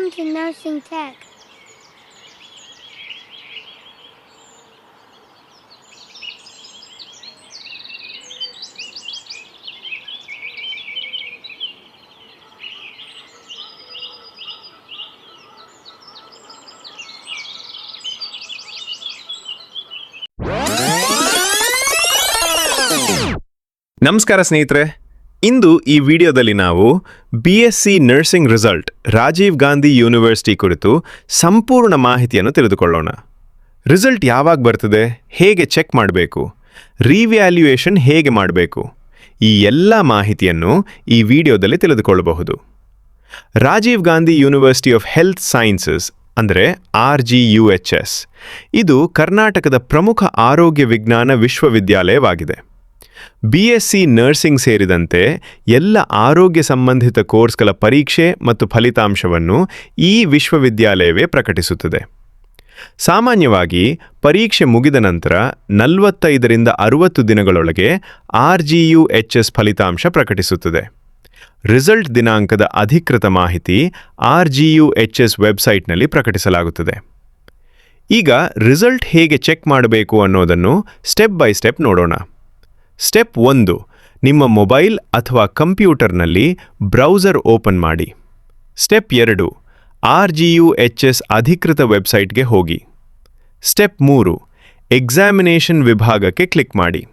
Welcome to Nursing Tech. ನಮಸ್ಕಾರ ಸ್ನೇಹಿತರೆ, ಇಂದು ಈ ವಿಡಿಯೋದಲ್ಲಿ ನಾವು BSc nursing result Rajiv Gandhi university ಕುರಿತು ಸಂಪೂರ್ಣ ಮಾಹಿತಿಯನ್ನು ತಿಳಿದುಕೊಳ್ಳೋಣ. ರಿಸಲ್ಟ್ ಯಾವಾಗ ಬರ್ತದೆ, ಹೇಗೆ ಚೆಕ್ ಮಾಡಬೇಕು, ರಿವ್ಯಾಲ್ಯೂಯೇಷನ್ ಹೇಗೆ ಮಾಡಬೇಕು, ಈ ಎಲ್ಲ ಮಾಹಿತಿಯನ್ನು ಈ ವಿಡಿಯೋದಲ್ಲಿ ತಿಳಿದುಕೊಳ್ಳಬಹುದು. Rajiv Gandhi university of health sciences ಅಂದರೆ RGUHS ಇದು ಕರ್ನಾಟಕದ ಪ್ರಮುಖ ಆರೋಗ್ಯ ವಿಜ್ಞಾನ ವಿಶ್ವವಿದ್ಯಾಲಯವಾಗಿದೆ. BSc ನರ್ಸಿಂಗ್ ಸೇರಿದಂತೆ ಎಲ್ಲ ಆರೋಗ್ಯ ಸಂಬಂಧಿತ ಕೋರ್ಸ್ಗಳ ಪರೀಕ್ಷೆ ಮತ್ತು ಫಲಿತಾಂಶವನ್ನು ಈ ವಿಶ್ವವಿದ್ಯಾಲಯವೇ ಪ್ರಕಟಿಸುತ್ತದೆ. ಸಾಮಾನ್ಯವಾಗಿ ಪರೀಕ್ಷೆ ಮುಗಿದ ನಂತರ 45ರಿಂದ 60 ದಿನಗಳೊಳಗೆ RGUHS ಫಲಿತಾಂಶ ಪ್ರಕಟಿಸುತ್ತದೆ. ರಿಸಲ್ಟ್ ದಿನಾಂಕದ ಅಧಿಕೃತ ಮಾಹಿತಿ RGUHS ವೆಬ್ಸೈಟ್ನಲ್ಲಿ ಪ್ರಕಟಿಸಲಾಗುತ್ತದೆ. ಈಗ ರಿಸಲ್ಟ್ ಹೇಗೆ ಚೆಕ್ ಮಾಡಬೇಕು ಅನ್ನೋದನ್ನು ಸ್ಟೆಪ್ ಬೈ ಸ್ಟೆಪ್ ನೋಡೋಣ. ಸ್ಟೆಪ್ 1, ನಿಮ್ಮ ಮೊಬೈಲ್ ಅಥವಾ ಕಂಪ್ಯೂಟರ್ನಲ್ಲಿ ಬ್ರೌಸರ್ ಓಪನ್ ಮಾಡಿ. ಸ್ಟೆಪ್ 2, RGUHS ಅಧಿಕೃತ ವೆಬ್ಸೈಟ್ಗೆ ಹೋಗಿ. ಸ್ಟೆಪ್ 3, ಎಕ್ಸಾಮಿನೇಷನ್ ವಿಭಾಗಕ್ಕೆ ಕ್ಲಿಕ್ ಮಾಡಿ.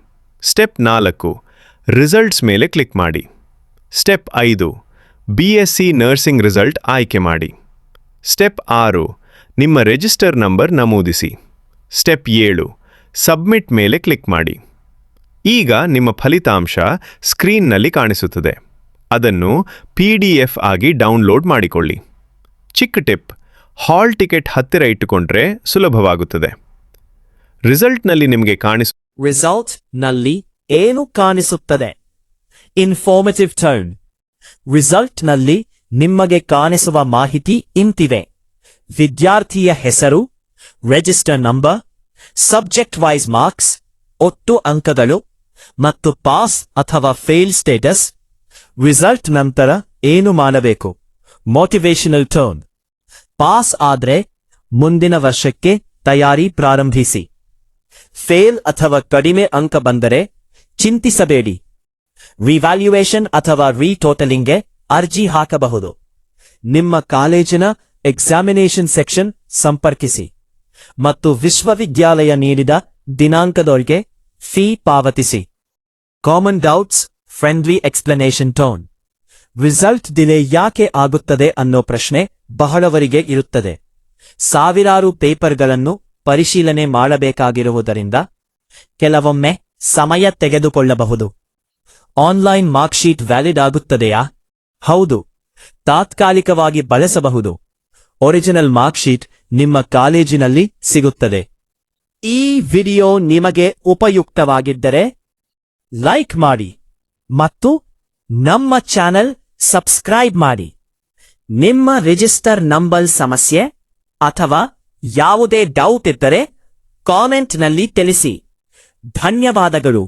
ಸ್ಟೆಪ್ 4, ರಿಸಲ್ಟ್ಸ್ ಮೇಲೆ ಕ್ಲಿಕ್ ಮಾಡಿ. ಸ್ಟೆಪ್ 5, BSc ನರ್ಸಿಂಗ್ ರಿಸಲ್ಟ್ ಆಯ್ಕೆ ಮಾಡಿ. ಸ್ಟೆಪ್ 6, ನಿಮ್ಮ ರಿಜಿಸ್ಟರ್ ನಂಬರ್ ನಮೂದಿಸಿ. ಸ್ಟೆಪ್ 7, ಸಬ್ಮಿಟ್ ಮೇಲೆ ಕ್ಲಿಕ್ ಮಾಡಿ. ಈಗ ನಿಮ್ಮ ಫಲಿತಾಂಶ ಸ್ಕ್ರೀನ್ನಲ್ಲಿ ಕಾಣಿಸುತ್ತದೆ. ಅದನ್ನು PDF ಆಗಿ ಡೌನ್ಲೋಡ್ ಮಾಡಿಕೊಳ್ಳಿ. ಚಿಕ್ಕ ಟಿಪ್, ಹಾಲ್ ಟಿಕೆಟ್ ಹತ್ತಿರ ಇಟ್ಟುಕೊಂಡ್ರೆ ಸುಲಭವಾಗುತ್ತದೆ. ರಿಸಲ್ಟ್ನಲ್ಲಿ ನಿಮಗೆ ರಿಸಲ್ಟ್ನಲ್ಲಿ ಏನು ಕಾಣಿಸುತ್ತದೆ? Informative tone. ರಿಸಲ್ಟ್ನಲ್ಲಿ ನಿಮಗೆ ಕಾಣಿಸುವ ಮಾಹಿತಿ ಇಂತಿವೆ: ವಿದ್ಯಾರ್ಥಿಯ ಹೆಸರು, register number, subject wise marks, ಒಟ್ಟು ಅಂಕಗಳು ಮತ್ತು ಪಾಸ್ ಅಥವಾ ಫೇಲ್ ಸ್ಟೇಟಸ್. ರಿಸಲ್ಟ್ ನಂತರ ಏನು ಮಾಡಬೇಕು? Motivational tone. ಪಾಸ್ ಆದ್ರೆ ಮುಂದಿನ ವರ್ಷಕ್ಕೆ ತಯಾರಿ ಪ್ರಾರಂಭಿಸಿ. ಫೇಲ್ ಅಥವಾ ಕಡಿಮೆ ಅಂಕ ಬಂದರೆ ಚಿಂತಿಸಬೇಡಿ. ರಿವ್ಯಾಲ್ಯೂಯೇಷನ್ ಅಥವಾ ರೀಟೋಟಲಿಂಗ್ಗೆ ಅರ್ಜಿ ಹಾಕಬಹುದು. ನಿಮ್ಮ ಕಾಲೇಜಿನ ಎಕ್ಸಾಮಿನೇಷನ್ ಸೆಕ್ಷನ್ ಸಂಪರ್ಕಿಸಿ ಮತ್ತು ವಿಶ್ವವಿದ್ಯಾಲಯ ನೀಡಿದ ದಿನಾಂಕದೊಳಗೆ ಫೀ ಪಾವತಿಸಿ. Common doubts, friendly explanation tone. Result delay ಯಾಕೆ ಆಗುತ್ತದೆ ಅನ್ನೋ ಪ್ರಶ್ನೆ ಬಹಳವರಿಗೆ ಇರುತ್ತದೆ. ಸಾವಿರಾರು ಪೇಪರ್ಗಳನ್ನು ಪರಿಶೀಲನೆ ಮಾಡಬೇಕಾಗಿರುವುದರಿಂದ ಕೆಲವೊಮ್ಮೆ ಸಮಯ ತೆಗೆದುಕೊಳ್ಳಬಹುದು. ಆನ್ಲೈನ್ ಮಾರ್ಕ್ಶೀಟ್ ವ್ಯಾಲಿಡ್ ಆಗುತ್ತದೆಯಾ? ಹೌದು, ತಾತ್ಕಾಲಿಕವಾಗಿ ಬಳಸಬಹುದು. ಒರಿಜಿನಲ್ ಮಾರ್ಕ್ಶೀಟ್ ನಿಮ್ಮ ಕಾಲೇಜಿನಲ್ಲಿ ಸಿಗುತ್ತದೆ. ಈ ವಿಡಿಯೋ ನಿಮಗೆ ಉಪಯುಕ್ತವಾಗಿದ್ದರೆ ಲೈಕ್ ಮಾಡಿ ಮತ್ತು ನಮ್ಮ ಚಾನೆಲ್ ಸಬ್ಸ್ಕ್ರೈಬ್ ಮಾಡಿ. ನಿಮ್ಮ ರಿಜಿಸ್ಟರ್ ನಂಬರ್ ಸಮಸ್ಯೆ ಅಥವಾ ಯಾವುದೇ ಡೌಟ್ ಇದ್ದರೆ ಕಾಮೆಂಟ್ನಲ್ಲಿ ತಿಳಿಸಿ. ಧನ್ಯವಾದಗಳು.